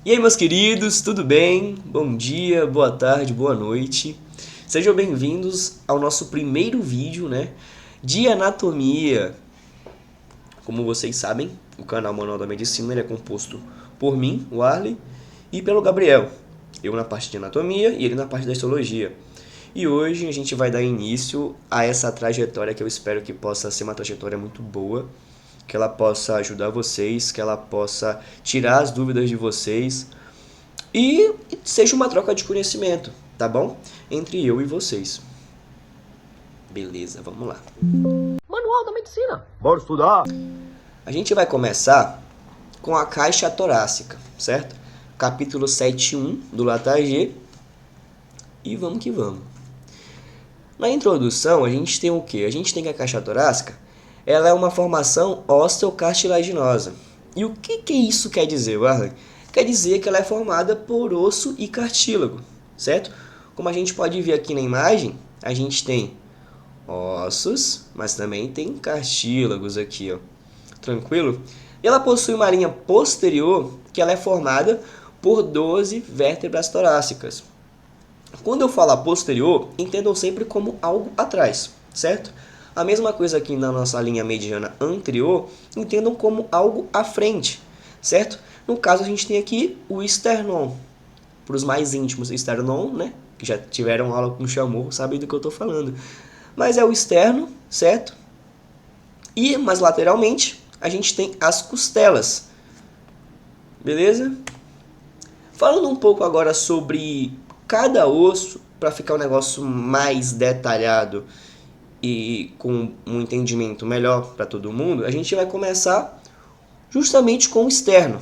E aí, meus queridos, tudo bem? Bom dia, boa tarde, boa noite. Sejam bem-vindos ao nosso primeiro vídeo, de anatomia. Como vocês sabem, o canal Manual da Medicina ele é composto por mim, o Arley, e pelo Gabriel. Eu na parte de anatomia e ele na parte da histologia. E hoje a gente vai dar início a essa trajetória que eu espero que possa ser uma trajetória muito boa, que ela possa ajudar vocês, que ela possa tirar as dúvidas de vocês e seja uma troca de conhecimento, tá bom? Entre eu e vocês. Beleza, vamos lá. Manual da Medicina. Bora estudar. A gente vai começar com a caixa torácica, certo? Capítulo 7.1 do Latarjet. E vamos que vamos. Na introdução, a gente tem o quê? A gente tem que a caixa torácica, ela é uma formação osteocartilaginosa. E o que isso quer dizer, Warley? Quer dizer que ela é formada por osso e cartílago, certo? Como a gente pode ver aqui na imagem, a gente tem ossos, mas também tem cartílagos aqui, ó. Tranquilo? E ela possui uma linha posterior que ela é formada por 12 vértebras torácicas. Quando eu falar posterior, entendam sempre como algo atrás, certo? A mesma coisa aqui na nossa linha mediana anterior, entendam como algo à frente, certo? No caso, a gente tem aqui o esternón. Para os mais íntimos, esternón, que já tiveram aula com o Chamorro, sabem do que eu estou falando. Mas é o externo, certo? E, mais lateralmente, a gente tem as costelas. Beleza? Falando um pouco agora sobre cada osso, para ficar um negócio mais detalhado e com um entendimento melhor para todo mundo, a gente vai começar justamente com o externo,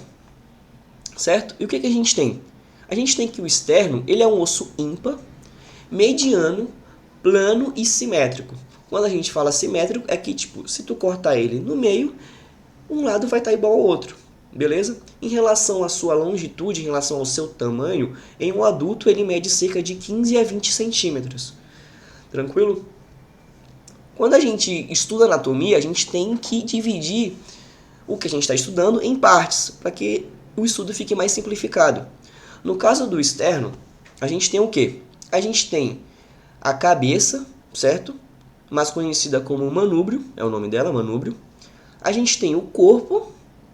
certo? E o que a gente tem? A gente tem que o externo, ele é um osso ímpar, mediano, plano e simétrico. Quando a gente fala simétrico, é que, tipo, se tu cortar ele no meio, um lado vai estar igual ao outro, beleza? Em relação à sua longitude, em relação ao seu tamanho, em um adulto ele mede cerca de 15 a 20 centímetros. Tranquilo? Quando a gente estuda anatomia, a gente tem que dividir o que a gente está estudando em partes, para que o estudo fique mais simplificado. No caso do externo, a gente tem o quê? A gente tem a cabeça, certo? Mais conhecida como manúbrio, é o nome dela, manúbrio. A gente tem o corpo,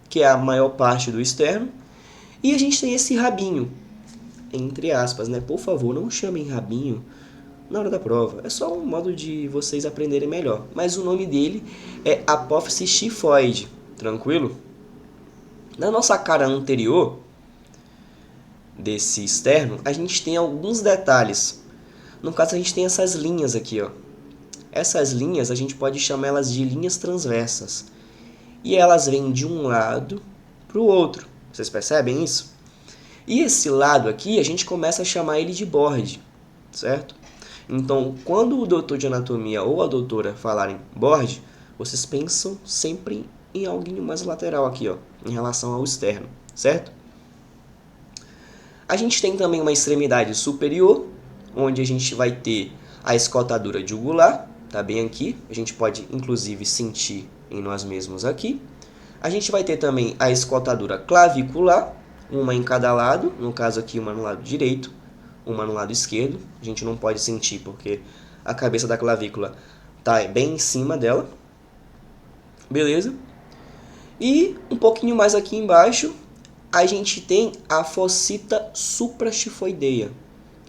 que é a maior parte do externo, e a gente tem esse rabinho, entre aspas, Por favor, não chamem rabinho na hora da prova. É só um modo de vocês aprenderem melhor. Mas o nome dele é apófise xifoide, tranquilo? Na nossa cara anterior desse externo, a gente tem alguns detalhes. No caso, a gente tem essas linhas aqui, ó. Essas linhas, a gente pode chamar elas de linhas transversas. E elas vêm de um lado para o outro. Vocês percebem isso? E esse lado aqui, a gente começa a chamar ele de borde, certo? Então, quando o doutor de anatomia ou a doutora falarem borde, vocês pensam sempre em algo mais lateral aqui, ó, em relação ao externo, certo? A gente tem também uma extremidade superior, onde a gente vai ter a escotadura jugular, tá bem aqui. A gente pode, inclusive, sentir em nós mesmos aqui. A gente vai ter também a escotadura clavicular, uma em cada lado, no caso aqui uma no lado direito, uma no lado esquerdo. A gente não pode sentir porque a cabeça da clavícula tá bem em cima dela. Beleza? E um pouquinho mais aqui embaixo, a gente tem a fossita supraxifoideia,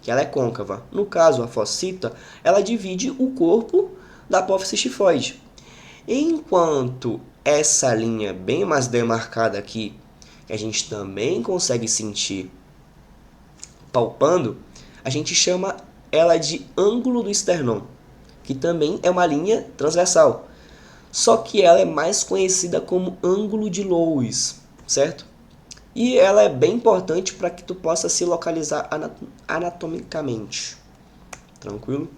que ela é côncava. No caso, a fossita, ela divide o corpo da apófise xifoide. Enquanto essa linha bem mais demarcada aqui, que a gente também consegue sentir palpando, a gente chama ela de ângulo do esternón, que também é uma linha transversal. Só que ela é mais conhecida como ângulo de Loews, certo? E ela é bem importante para que tu possa se localizar anatomicamente. Tranquilo?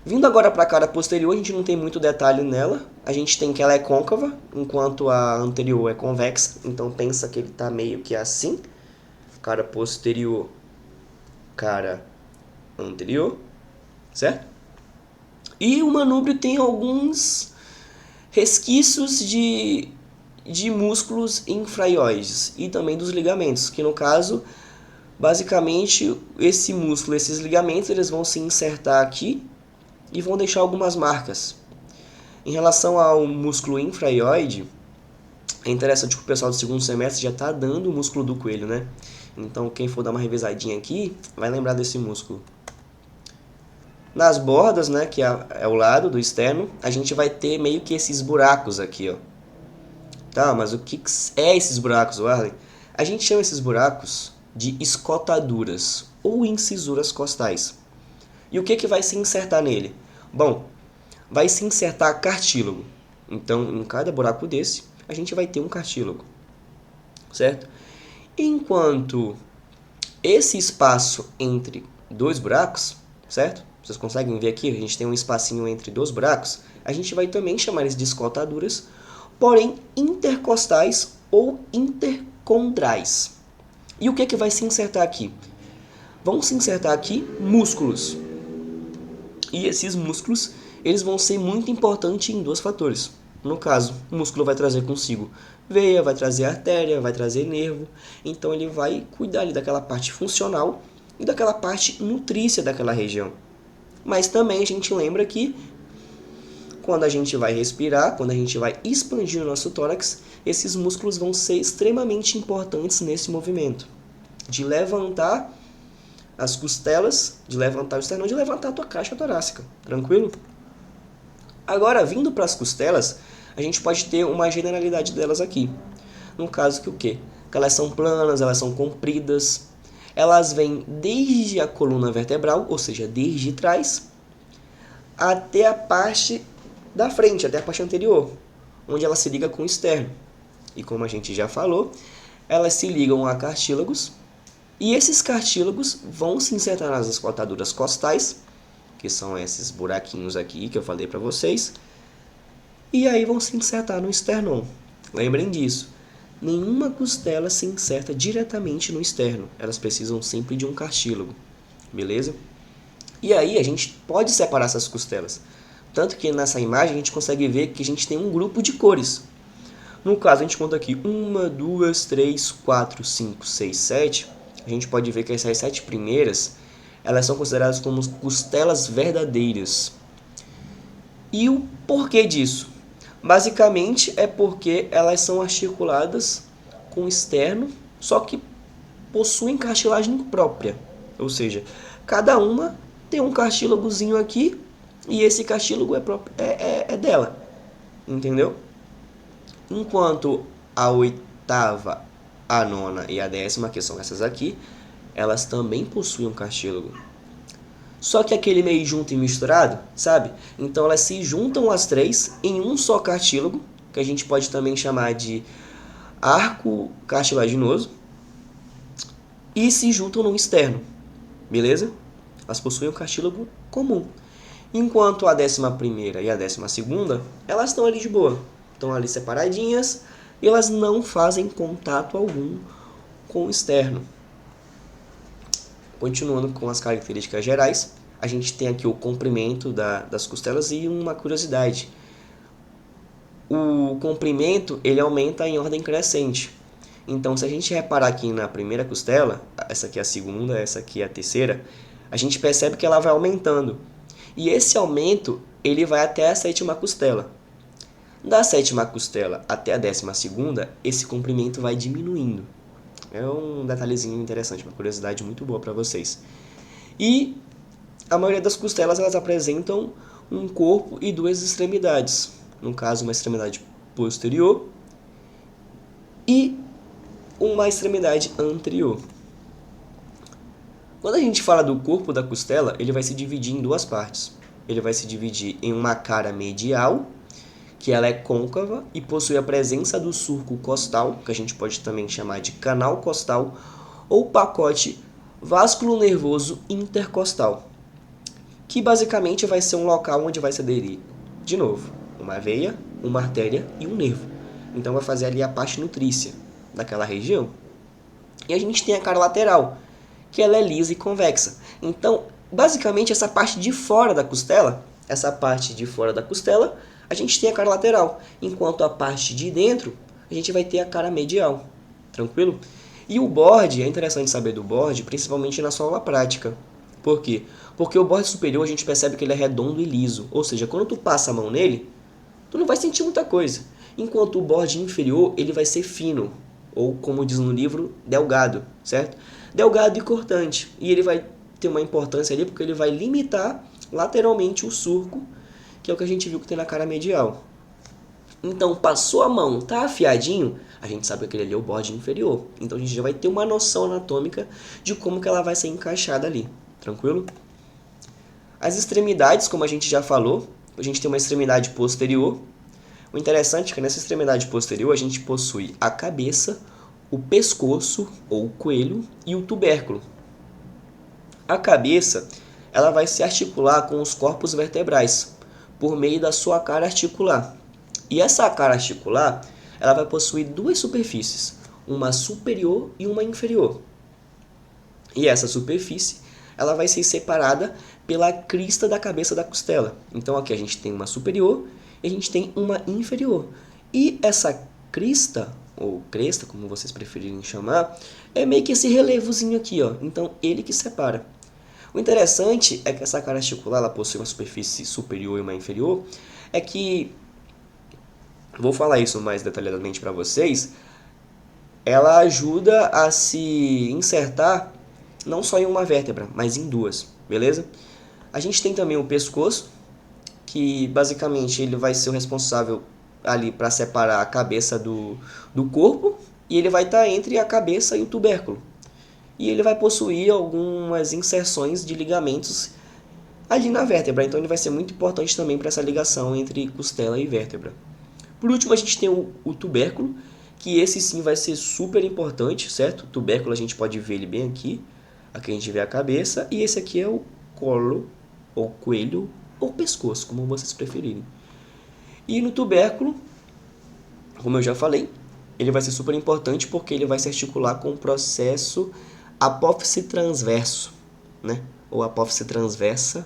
Vindo agora para a cara posterior, a gente não tem muito detalhe nela. A gente tem que ela é côncava, enquanto a anterior é convexa. Então pensa que ele está meio que assim. Cara posterior, cara anterior, certo? E o manúbrio tem alguns resquícios de de músculos infraioides e também dos ligamentos, que no caso, basicamente, esse músculo, esses ligamentos, eles vão se insertar aqui e vão deixar algumas marcas. Em relação ao músculo infraioide, é interessante que o pessoal do segundo semestre já está dando o músculo do coelho, né? Então, quem for dar uma revisadinha aqui, vai lembrar desse músculo. Nas bordas, né, que é o lado do externo, a gente vai ter meio que esses buracos aqui, ó. Tá, mas o que é esses buracos, Warley? A gente chama esses buracos de escotaduras ou incisuras costais. E o que vai se insertar nele? Bom, vai se insertar cartílago. Então, em cada buraco desse, a gente vai ter um cartílago, certo? Enquanto esse espaço entre dois buracos, certo? Vocês conseguem ver aqui, a gente tem um espacinho entre dois buracos, a gente vai também chamar eles de escotaduras, porém intercostais ou intercondrais. E o que vai se insertar aqui? Vão se insertar aqui músculos. E esses músculos, eles vão ser muito importantes em dois fatores. No caso, o músculo vai trazer consigo veia, vai trazer artéria, vai trazer nervo. Então ele vai cuidar ali daquela parte funcional e daquela parte nutrícia daquela região. Mas também a gente lembra que quando a gente vai respirar, quando a gente vai expandir o nosso tórax, esses músculos vão ser extremamente importantes nesse movimento. De levantar as costelas, de levantar o esternão, de levantar a tua caixa torácica. Tranquilo? Agora, vindo para as costelas, a gente pode ter uma generalidade delas aqui. No caso que o quê? Que elas são planas, elas são compridas, elas vêm desde a coluna vertebral, ou seja, desde trás, até a parte da frente, até a parte anterior, onde ela se liga com o externo. E como a gente já falou, elas se ligam a cartílagos, e esses cartílagos vão se insertar nas escotaduras costais, que são esses buraquinhos aqui que eu falei para vocês, e aí vão se insertar no esternão. Lembrem disso, nenhuma costela se inserta diretamente no externo, elas precisam sempre de um cartílago, beleza? E aí a gente pode separar essas costelas, tanto que nessa imagem a gente consegue ver que a gente tem um grupo de cores. No caso, a gente conta aqui 1, 2, 3, 4, 5, 6, 7. A gente pode ver que essas 7 primeiras, elas são consideradas como costelas verdadeiras. E o porquê disso? Basicamente é porque elas são articuladas com o externo, só que possuem cartilagem própria. Ou seja, cada uma tem um cartílagozinho aqui e esse cartílago é dela. Entendeu? Enquanto a oitava, a nona e a 10ª, que são essas aqui, elas também possuem um cartílago. Só que aquele meio junto e misturado, sabe? Então elas se juntam as três em um só cartílago, que a gente pode também chamar de arco cartilaginoso, e se juntam no externo, beleza? Elas possuem um cartílago comum. Enquanto a 11ª e a 12ª, elas estão ali de boa. Estão ali separadinhas e elas não fazem contato algum com o externo. Continuando com as características gerais, a gente tem aqui o comprimento das costelas e uma curiosidade. O comprimento ele aumenta em ordem crescente. Então, se a gente reparar aqui na primeira costela, essa aqui é a segunda, essa aqui é a terceira, a gente percebe que ela vai aumentando. E esse aumento ele vai até a 7ª costela. Da 7ª costela até a 12ª, esse comprimento vai diminuindo. É um detalhezinho interessante, uma curiosidade muito boa para vocês. E a maioria das costelas elas apresentam um corpo e 2 extremidades. No caso, uma extremidade posterior e uma extremidade anterior. Quando a gente fala do corpo da costela, ele vai se dividir em 2 partes. Ele vai se dividir em uma cara medial, que ela é côncava e possui a presença do surco costal, que a gente pode também chamar de canal costal, ou pacote vasculonervoso intercostal, que basicamente vai ser um local onde vai se aderir, de novo, uma veia, uma artéria e um nervo. Então vai fazer ali a parte nutrícia daquela região. E a gente tem a cara lateral, que ela é lisa e convexa. Então, basicamente, essa parte de fora da costela, a gente tem a cara lateral, enquanto a parte de dentro, a gente vai ter a cara medial, tranquilo? E o borde, é interessante saber do borde, principalmente na sua aula prática. Por quê? Porque o borde superior a gente percebe que ele é redondo e liso, ou seja, quando tu passa a mão nele, tu não vai sentir muita coisa. Enquanto o borde inferior, ele vai ser fino, ou como diz no livro, delgado, certo? Delgado e cortante. E ele vai ter uma importância ali porque ele vai limitar lateralmente o surco, que é o que a gente viu que tem na cara medial. Então, passou a mão, tá afiadinho, a gente sabe que aquele ali é o borde inferior. Então, a gente já vai ter uma noção anatômica de como que ela vai ser encaixada ali. Tranquilo? As extremidades, como a gente já falou, a gente tem uma extremidade posterior. O interessante é que nessa extremidade posterior a gente possui a cabeça, o pescoço, ou coelho, e o tubérculo. A cabeça, ela vai se articular com os corpos vertebrais, por meio da sua cara articular. E essa cara articular, ela vai possuir duas superfícies, uma superior e uma inferior. E essa superfície, ela vai ser separada pela crista da cabeça da costela. Então aqui a gente tem uma superior e a gente tem uma inferior. E essa crista, ou cresta, como vocês preferirem chamar, é meio que esse relevozinho aqui, ó. Então ele que separa. O interessante é que essa cara articular, ela possui uma superfície superior e uma inferior, é que, vou falar isso mais detalhadamente para vocês, ela ajuda a se insertar não só em uma vértebra, mas em duas, beleza? A gente tem também o pescoço, que basicamente ele vai ser o responsável ali para separar a cabeça do corpo, e ele vai estar entre a cabeça e o tubérculo. E ele vai possuir algumas inserções de ligamentos ali na vértebra, então ele vai ser muito importante também para essa ligação entre costela e vértebra. Por último, a gente tem o tubérculo, que esse sim vai ser super importante, certo? O tubérculo a gente pode ver ele bem aqui. Aqui a gente vê a cabeça, e esse aqui é o colo, ou coelho, ou pescoço, como vocês preferirem. E no tubérculo, como eu já falei, ele vai ser super importante porque ele vai se articular com o processo apófise transverso, né? Ou apófise transversa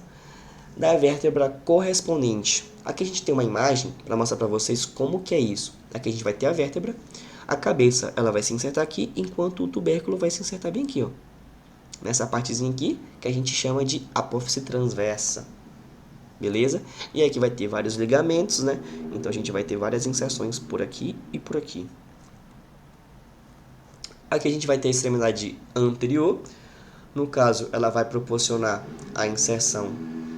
da vértebra correspondente. Aqui a gente tem uma imagem para mostrar para vocês como que é isso. Aqui a gente vai ter a vértebra, a cabeça ela vai se insertar aqui, enquanto o tubérculo vai se insertar bem aqui, ó. Nessa partezinha aqui, que a gente chama de apófise transversa. Beleza? E aqui vai ter vários ligamentos, né? Então a gente vai ter várias inserções por aqui e por aqui. Aqui a gente vai ter a extremidade anterior. No caso, ela vai proporcionar a inserção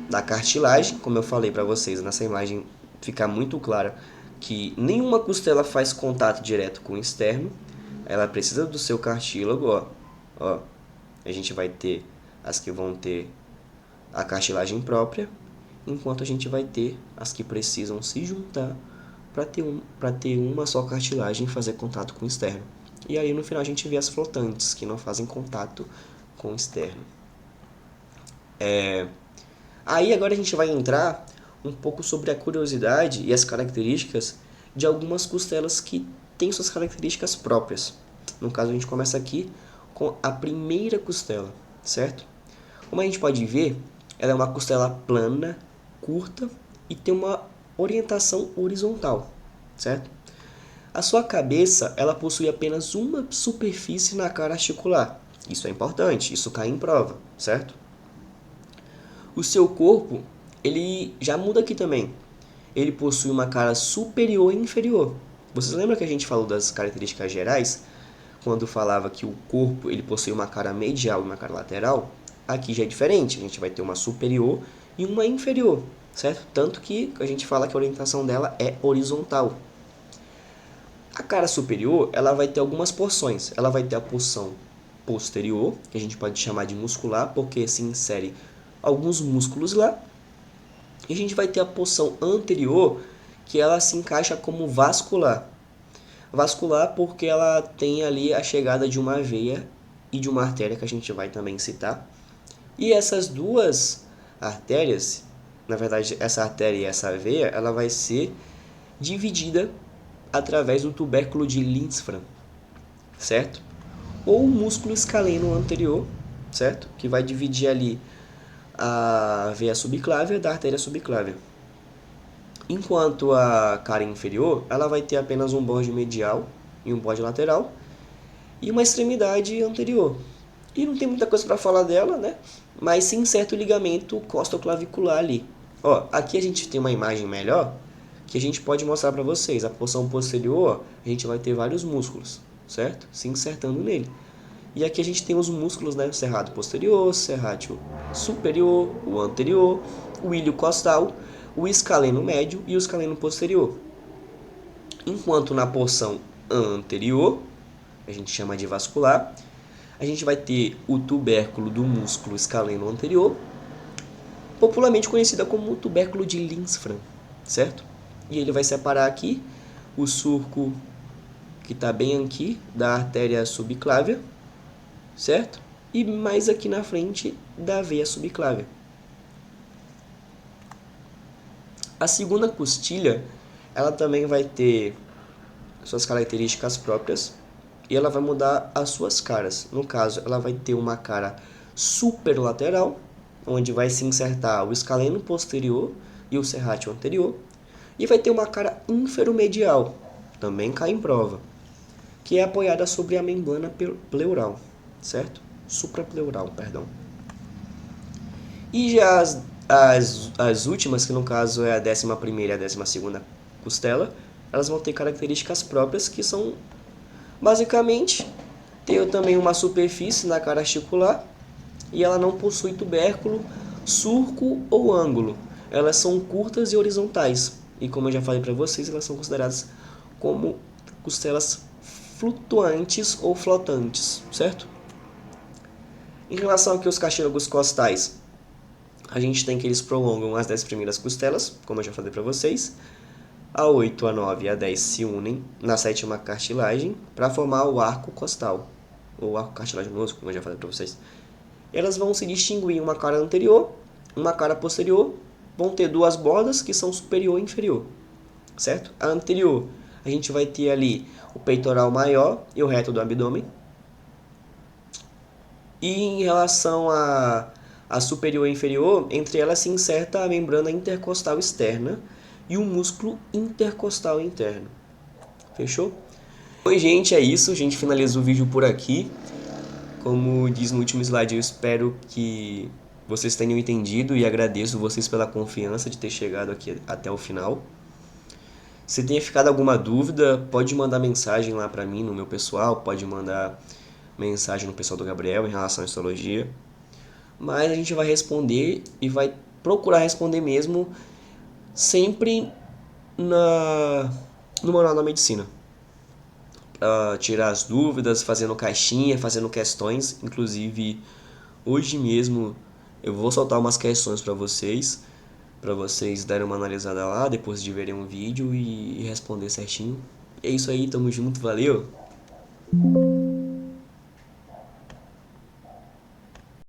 da cartilagem. Como eu falei para vocês, nessa imagem fica muito clara que nenhuma costela faz contato direto com o externo. Ela precisa do seu cartílago, ó. A gente vai ter as que vão ter a cartilagem própria, enquanto a gente vai ter as que precisam se juntar para ter uma só cartilagem e fazer contato com o externo. E aí no final a gente vê as flotantes, que não fazem contato com o externo. Aí agora a gente vai entrar um pouco sobre a curiosidade e as características de algumas costelas que têm suas características próprias. No caso a gente começa aqui com a primeira costela, certo? Como a gente pode ver, ela é uma costela plana, curta e tem uma orientação horizontal, certo? A sua cabeça, ela possui apenas uma superfície na cara articular. Isso é importante, isso cai em prova, certo? O seu corpo, ele já muda aqui também. Ele possui uma cara superior e inferior. Vocês lembram que a gente falou das características gerais? Quando falava que o corpo ele possui uma cara medial e uma cara lateral? Aqui já é diferente, a gente vai ter uma superior e uma inferior, certo? Tanto que a gente fala que a orientação dela é horizontal. A cara superior, ela vai ter algumas porções. Ela vai ter a porção posterior, que a gente pode chamar de muscular, porque se insere alguns músculos lá. E a gente vai ter a porção anterior, que ela se encaixa como vascular. Vascular porque ela tem ali a chegada de uma veia e de uma artéria, que a gente vai também citar. E essas duas artérias, na verdade, essa artéria e essa veia, ela vai ser dividida através do tubérculo de Lindsfram, certo? Ou o músculo escaleno anterior, certo? Que vai dividir ali a veia subclávia da artéria subclávia. Enquanto a cara inferior, ela vai ter apenas um borde medial e um bode lateral e uma extremidade anterior. E não tem muita coisa para falar dela, né? Mas sim certo ligamento costoclavicular ali. Ó, aqui a gente tem uma imagem melhor que a gente pode mostrar para vocês. A porção posterior, a gente vai ter vários músculos, certo? Se insertando nele. E aqui a gente tem os músculos, né? O cerrado posterior, o serrátil superior, o anterior, o ilho costal, o escaleno médio e o escaleno posterior. Enquanto na porção anterior, a gente chama de vascular, a gente vai ter o tubérculo do músculo escaleno anterior, popularmente conhecida como tubérculo de Lindsfram, certo? E ele vai separar aqui o surco que está bem aqui da artéria subclávia, certo? E mais aqui na frente da veia subclávia. A segunda costilha, ela também vai ter suas características próprias e ela vai mudar as suas caras. No caso, ela vai ter uma cara superlateral, onde vai se insertar o escaleno posterior e o serrátil anterior, e vai ter uma cara inferomedial, também cai em prova, que é apoiada sobre a membrana pleural, certo? Suprapleural, perdão. E já as últimas, que no caso é a 11ª e a 12ª costela, elas vão ter características próprias que são, basicamente, ter também uma superfície na cara articular e ela não possui tubérculo, surco ou ângulo. Elas são curtas e horizontais. E como eu já falei para vocês, elas são consideradas como costelas flutuantes ou flotantes, certo? Em relação aqui aos cartílagos costais, a gente tem que eles prolongam as 10 primeiras costelas, como eu já falei para vocês. A 8, a 9 e a 10 se unem na 7ª cartilagem para formar o arco costal, ou arco cartilaginoso, como eu já falei para vocês. Elas vão se distinguir uma cara anterior, uma cara posterior, vão ter duas bordas que são superior e inferior, certo? A anterior, a gente vai ter ali o peitoral maior e o reto do abdômen. E em relação a superior e inferior, entre elas se inserta a membrana intercostal externa e o músculo intercostal interno. Fechou? Oi, gente, é isso. A gente finaliza o vídeo por aqui. Como diz no último slide, eu espero que vocês tenham entendido e agradeço vocês pela confiança de ter chegado aqui até o final. Se tenha ficado alguma dúvida, pode mandar mensagem lá para mim no meu pessoal, pode mandar mensagem no pessoal do Gabriel em relação à histologia. Mas a gente vai responder e vai procurar responder mesmo sempre no Manual da Medicina. Tirar as dúvidas, fazendo caixinha, fazendo questões. Inclusive, hoje mesmo eu vou soltar umas questões para vocês darem uma analisada lá, depois de verem um vídeo e responder certinho. É isso aí, tamo junto, valeu!